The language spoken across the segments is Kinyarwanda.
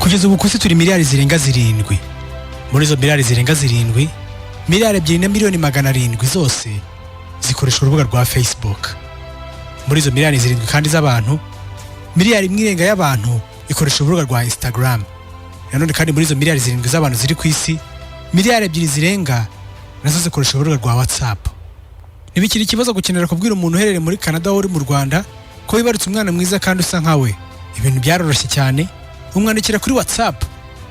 Kugeza ubu kw'isi turi miliyari zirenga 7. Muri izo miliyari zirenga 7, miliyari 2.7 zose zikoresha urubuga rwa Facebook. Muri izo miliyari 7 kandi z'abantu, miliyari imwe irenga y'abantu ikoresha urubuga rwa Instagram. Nanone kandi muri izo miliyari 7 z'abantu ziri ku isi, miliyari 2 zirenga nazo zikoresha urubuga rwa WhatsApp. Ntibikiri ikibazo gukenera kubwira umuntu uherereye muri Canada uri mu Rwanda ko wibarutse umwana mwiza kandi usa nkawe. Ibintu byaroroshye cyane. Umwandikira kuri WhatsApp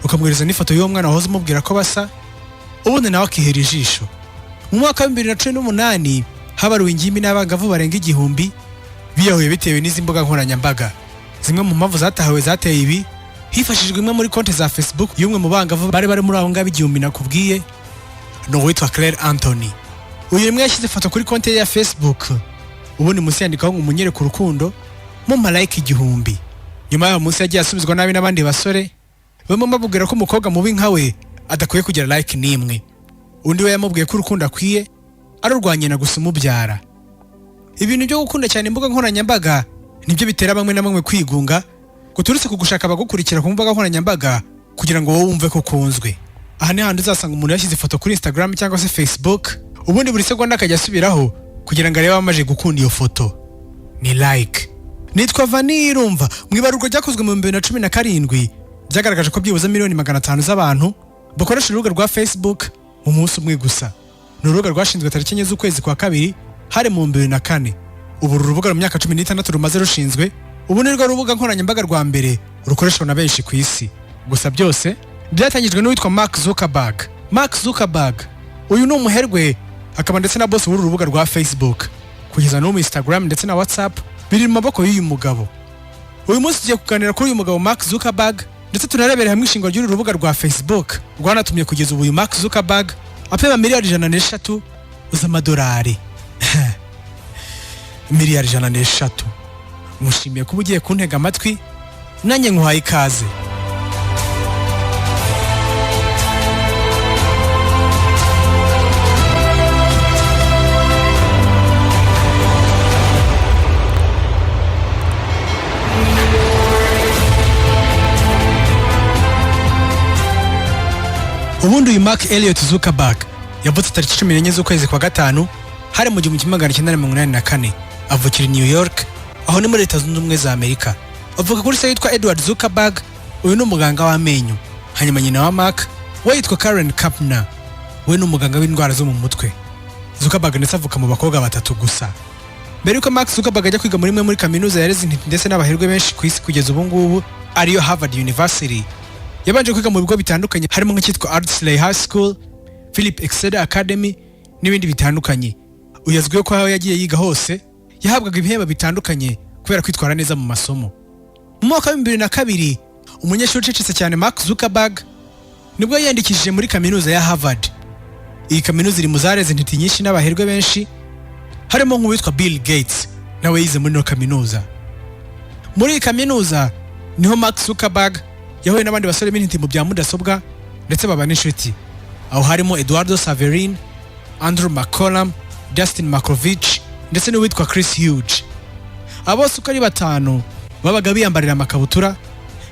ukamwereza n'ifoto y'uwo mwana wahoze umubwira ko basa, ubundi nawe akihera ijisho. Mu mwaka wa 2018 habaruwe ingimbi n'abangavu barenga 1000 biyahuye bitewe n'izi mbuga nkoranyambaga. Zimwe mu mpamvu zatahawe zateye ibi hifashishijwe imwe muri konti za Facebook y'umwe mu bangavu bari muri aho ngabo 1000 nakubwiye, no witwa Claire Anthony. Uyu rimwe yashyize ifoto kuri konti ye ya Facebook, ubundi munsi yandikaho ngo umunyereke urukundo mu like 1000. Nyuma y'aho munsi yagiye asubizwa nabi n'abandi basore bamwe babubwira ko umukobwa mubi nkawe adakwiye kugira like n'imwe. Undi we yamubwiye ko urukundo akwiye arurwanye na gusa umubyara. Ibintu byo gukunda cyane imbuga nkoranyambaga nibyo bitera bamwe na bamwe kwigunga, guturutse kugushaka abagukurikira ku mbuga nkoranyambaga kugira ngo wowe wumve ko kunzwe. Aha ni handi uzasanga umuntu yashyize ifoto kuri Instagram cyangwa se Facebook, ubundi buri segonda akajya asubiraho kugira ngo arebe abamaje gukunda iyo foto. Ni like. Nitwa Vanirumva. Mwibaruko ryakozwe mu 2017 byagaragaje ko byibuze 500,000 z'abantu bakoresha urubuga rwa Facebook mu munsi umwe gusa. Ni urubuga rwashinzwe tariki 9 z'ukwezi kwa kabiri hari mu 2004. Ubu urubuga mu myaka 16 rumaze rushinzwe, ubu ni rwo rubuga nkoranyambaga rwa mbere rukoreshwa na benshi ku isi. Gusa byose byatangijwe n'uwitwa Mark Zuckerberg. Mark Zuckerberg uyu ni umuherwe akaba ndetse na boss w'uru rubuga rwa Facebook. Kugeza no mu Instagram ndetse na WhatsApp biri mu maboko y'uyu mugabo. Uyu munsi tugiye kuganira kuri uyu mugabo Mark Zuckerberg ndetse tunarebera hamwe ishingwa ry'uru rubuga rwa Facebook rwanatumye kugeza ubu uyu Mark Zuckerberg apeba miliyari 103 z'amadolari. Miliyari 103. Mushimiye kuba ugiye kuntega amatwi, nanjye nkuhaye ikaze. Ubundi uyu Mark Elliot Zuckerberg yavutse tariki 14 z'ukwezi kwa gatanu hari mu 1984. Avukira i New York, aho ni muri Leta Zunze Ubumwe za Amerika. Avuka kuri se yitwa Edward Zuckerberg, uyu ni umuganga w'amenyo. Hanyuma nyina wa Mark we yitwa Karen Kapner, we ni umuganga w'indwara zo mu mutwe. Zuckerberg ndetse avuka mu bakobwa 3 gusa. Mbere yuko Mark Zuckerberg ajya kwiga muri kaminuza yareze ndetse n'abaherwe benshi ku isi kugeza ubu ngubu ariyo Harvard University, yabanje kwiga mu bigo bitandukanye harimo nk'ikitwa Ardsley High School, Philip Exeter Academy n'ibindi bitandukanye. Uyazwiho ko aho yagiye yiga hose yahabwaga ibihembo bitandukanye kubera kwitwara neza mu masomo. Mu mwaka wa 2002 umunyeshuri ucecetse cyane Mark Zuckerberg nibwo yiyandikishije muri kaminuza ya Harvard. Iyi kaminuza iri mu zareze intiti nyinshi n'abaherwe benshi harimo nk'uwitwa Bill Gates, nawe yize muri no kaminuza. Muri iyi kaminuza niho Mark Zuckerberg yahuye n'abandi basore b'intiti mu bya mudasobwa ndetse baba n'inshuti. Aho harimo Eduardo Saverin, Andrew McCollum, Dustin Markovich ndetse n'uwitwa Chris Hughes. Abo uko ari 5 babaga biyambarira amakabutura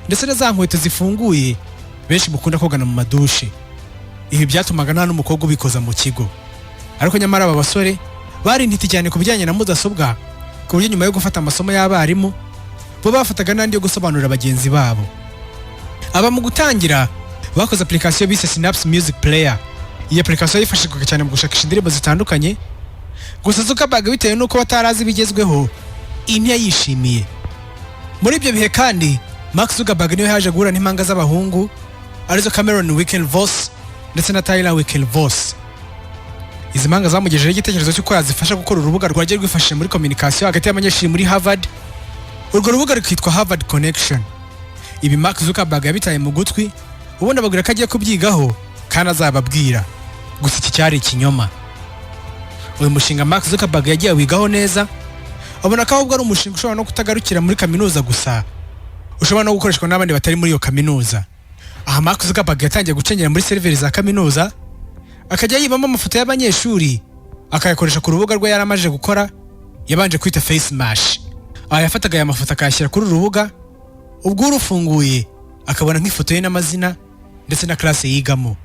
ndetse na za nkweto zifunguye benshi mukunda kogana mu madushi. Ibi byatumaga nta n'umukobwa ubikoza mu kigo. Ariko nyamara aba basore bari intiti cyane ku bijyanye na mudasobwa ku buryo nyuma yo gufata amasomo y'abarimu bo bafataga n'andi yo gusobanurira bagenzi babo. Aba mu gutangira bakoze application bise Synapse Music Player. Iyi application yifashishwaga cyane mu gushakisha indirimbo zitandukanye. Gusa Zuckerberg bitewe nuko batarazi bigezweho yishimiye. Muri ibyo bihe kandi Mark Zuckerberg niwe haje guhura n'impanga z'abahungu arizo Cameron Winklevoss ndetse na Tyler Winklevoss. Izi mpanga zamugejeje igitekerezo cy'uko yazifasha gukora urubuga rwagiye rwifashishije muri communication hagati y'abanyeshuri muri Harvard. Urwo rubuga rukitwa Harvard Connection. Ibi Mark Zuckerberg yabitaye mu gutwi, ubundi ababwira ko agiye kubyigaho kandi azababwira. Gusa iki cyari ikinyoma. Uyu mushinga Mark Zuckerberg yagiye wigaho neza, abona ko ahubwo ari umushinga ushobora no kutagarukira muri kaminuza gusa, ushobora no gukoreshwa n'abandi batari muri iyo kaminuza. Aha Mark Zuckerberg yatangiye gucengera muri seriveri za kaminuza, akajya yibamo amafoto y'abanyeshuri akayakoresha ku rubuga rwe yaramaje gukora, yabanje kwita FaceMash. Aha yafataga aya mafoto akayashyira kuri urubuga, ubwo urufunguye akabona nk'ifoto ye n'amazina ndetse na classe yigamo.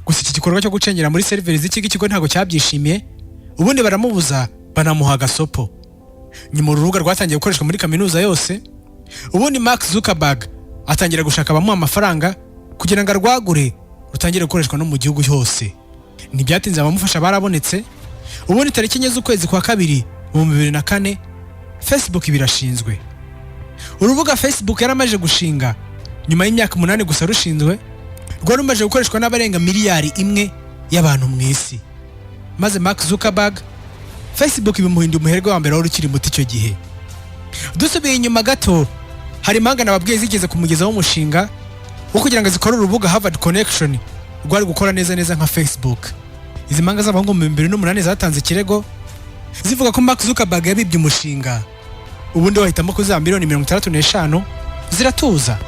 Gusa iki gikorwa cyo gucengera muri seriveri z'iki kigo ntago cyabyishimiye, ubundi baramubuza banamuha gasopo. Nyuma urubuga rwatangiye gukoreshwa muri kaminuza yose, ubundi Mark Zuckerberg atangira gushaka abamuha amafaranga kugira ngo arwagure rutangire gukoreshwa no mu gihugu cyose. Ntibyatinze abamufasha barabonetse, ubundi tariki enye z'ukwezi kwa kabiri mu 2004 Facebook birashinzwe. Urubuga Facebook yaramaje gushinga nyuma y'imyaka 8 gusa rushinzwe, rwari rumaje gukoreshwa n'abarenga miliyari imwe y'abantu mu isi. Maze Mark Zuckerberg Facebook bimuhinda umuherwe wa mbere w'urukiri muti icyo gihe. Dusubiye inyuma gato, hari impanga nababwiye zigeze kumugezaho umushinga wo kugira ngo zikore urubuga Harvard Connection rwari gukora neza nka Facebook. Izi mpanga z'abahungu mu 2008 zatanze ikirego zivuga ko Mark Zuckerberg yabibye umushinga, ubundi wahitamo kuziha miliyoni 65 ziratuza.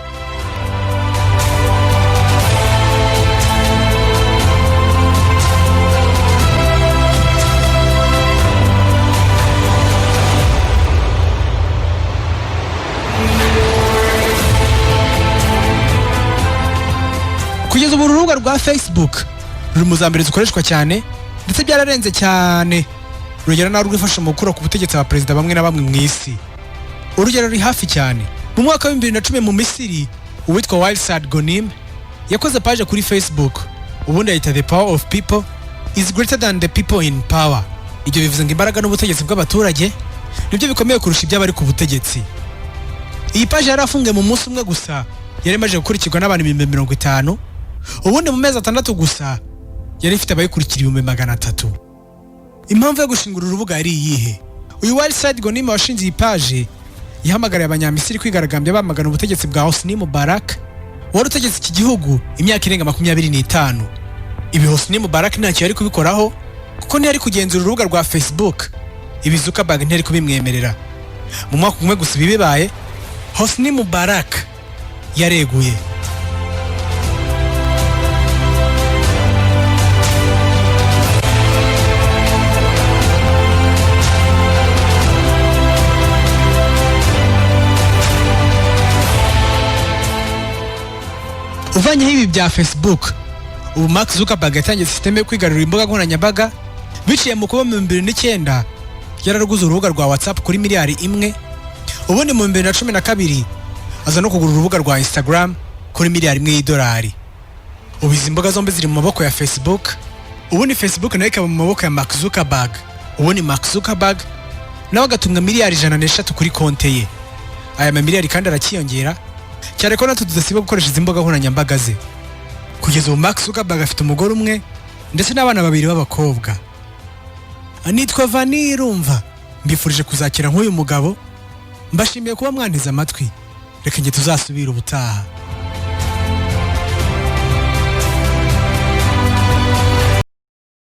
Kugeza ubu urubuga rwa Facebook ruri mu zambere zikoreshwa cyane ndetse byararenze cyane, urugero na rwifasha mu gukura ku butegetsi aba perezida bamwe na bamwe mu isi. Urugero ruri hafi cyane, mu mwaka wa 2010 mu Misiri, uwitwa Wilsad Gonim yakoze page kuri Facebook, ubundi yita The Power of People is greater than the people in power. Ibyo bivuze ngo imbaraga n'ubutegetsi bw'abaturage nibyo bikomeye kurusha iby'abari ku butegetsi. Iyi page yarafungiye mu munsi umwe gusa, yari imaze gukurikirwa n'abantu 50, ubundi mu mezi 6 gusa yari ifite abayikurikira 300. Impamvu yo gushinga urubuga ari iyihe? Uyu Wilsad Gonim washinze iyi page yahamagariye abanyamisiri kwigaragambya bamagana ubutegetsi bwa Hosni Mubarak wari utegetse iki gihugu imyaka irenga 25. Ibi Hosni Mubarak ntacyo yari kubikoraho kuko ntiyari kugenzura urubuga rwa Facebook. Ibi Zuckerberg ntiyari kubimwemerera. Mu mwaka umwe gusa bibaye, Hosni Mubarak yareguye. Uvanyeho ibi bya Facebook, ubu Mark Zuckerberg yatangiye system yo kwigarurira imbuga nkoranyambaga biciye mu kuba mu 2009 yararuguze urubuga rwa WhatsApp kuri miliyari 1, ubundi mu 2012 aza no kugura urubuga rwa Instagram kuri miliyari 1 y'idolari. Ubu izi mbuga zombi ziri mu maboko ya Facebook, ubundi Facebook nayo ikaba mu maboko ya Mark Zuckerberg. Ubundi Mark Zuckerberg nawe agatunga miliyari 103 kuri konte ye. Aya miliyari kandi arakiyongera cyane ko natwe tudasiba gukoresha izi mbuga nkoranyambaga ze. Kugeza ubu Mark Zuckerberg afite umugore umwe ndetse n'abana 2 b'abakobwa. Anitwa Vanirumva, mbifurije kuzakira nk'uyu mugabo. Mbashimiye kuba mwantiza amatwi. Reka nge tuzasubira ubutaha.